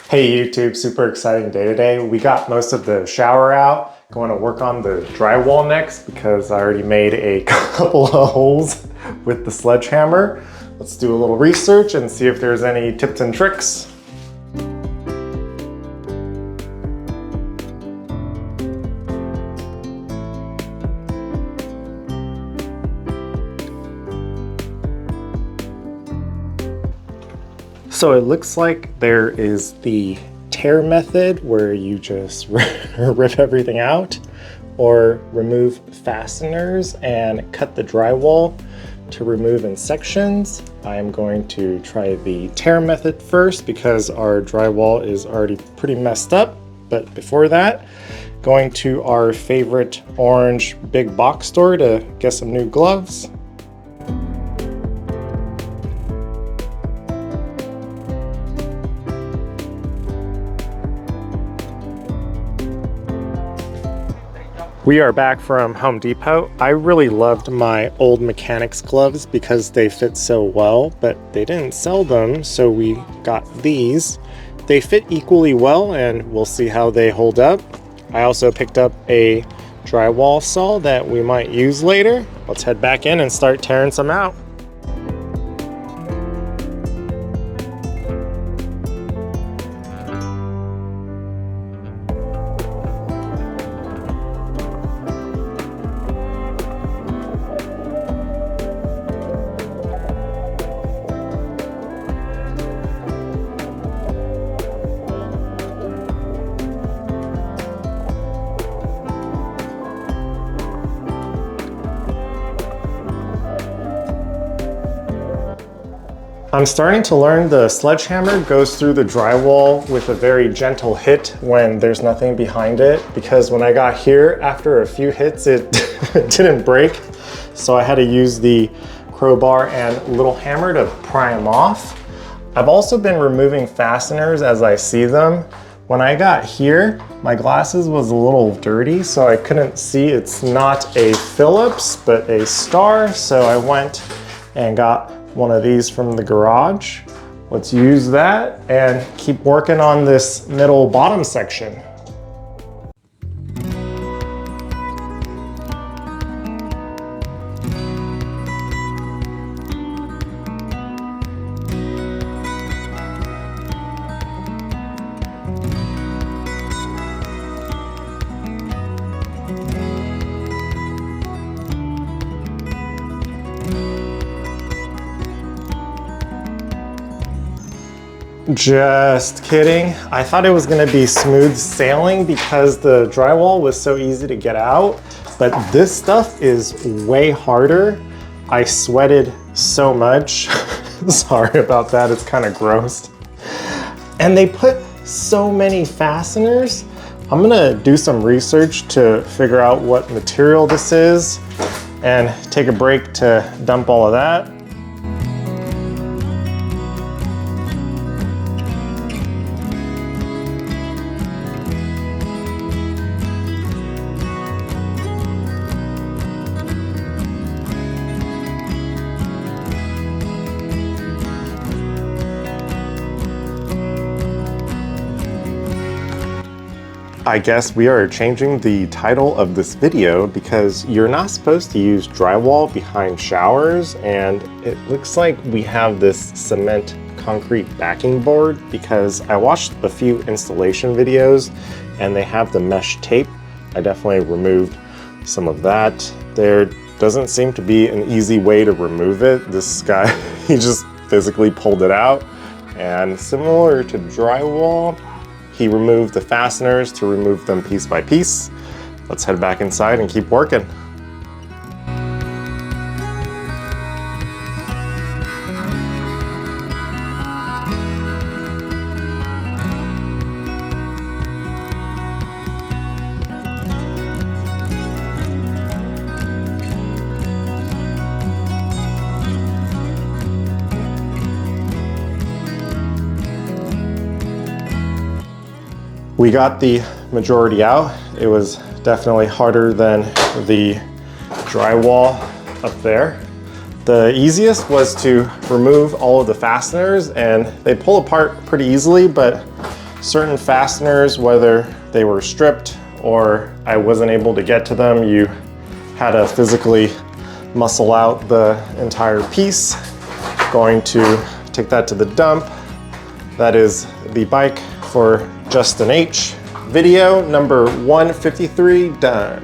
Hey YouTube, super exciting day today. We got most of the shower out. Going to work on the drywall next because I already made a couple of holes with the sledgehammer. Let's do a little research and see if there's any tips and tricks. So it looks like there is the tear method where you just rip everything out, or remove fasteners and cut the drywall to remove in sections. I am going to try the tear method first because our drywall is already pretty messed up. But before that, going to our favorite orange big box store to get some new gloves. We are back from Home Depot. I really loved my old mechanics gloves because they fit so well, but they didn't sell them, so we got these. They fit equally well, and we'll see how they hold up. I also picked up a drywall saw that we might use later. Let's head back in and start tearing some out. I'm starting to learn the sledgehammer goes through the drywall with a very gentle hit when there's nothing behind it, because when I got here, after a few hits, it didn't break. So I had to use the crowbar and little hammer to pry them off. I've also been removing fasteners as I see them. When I got here, my glasses was a little dirty, so I couldn't see. It's not a Phillips, but a Star. So I went and got one of these from the garage. Let's use that and keep working on this middle bottom section. Just kidding. I thought it was gonna be smooth sailing because the drywall was so easy to get out, but this stuff is way harder. I sweated so much. Sorry about that, it's kind of gross. And they put so many fasteners. I'm gonna do some research to figure out what material this is and take a break to dump all of that. I guess we are changing the title of this video because you're not supposed to use drywall behind showers, and it looks like we have this cement concrete backing board because I watched a few installation videos and they have the mesh tape. I definitely removed some of that. There doesn't seem to be an easy way to remove it. This guy, he just physically pulled it out, and similar to drywall, he removed the fasteners to remove them piece by piece. Let's head back inside and keep working. We got the majority out. It was definitely harder than the drywall up there. The easiest was to remove all of the fasteners, and they pull apart pretty easily, but certain fasteners, whether they were stripped or I wasn't able to get to them, you had to physically muscle out the entire piece. Going to take that to the dump. That is the bike for Justin H. Video number 153 done.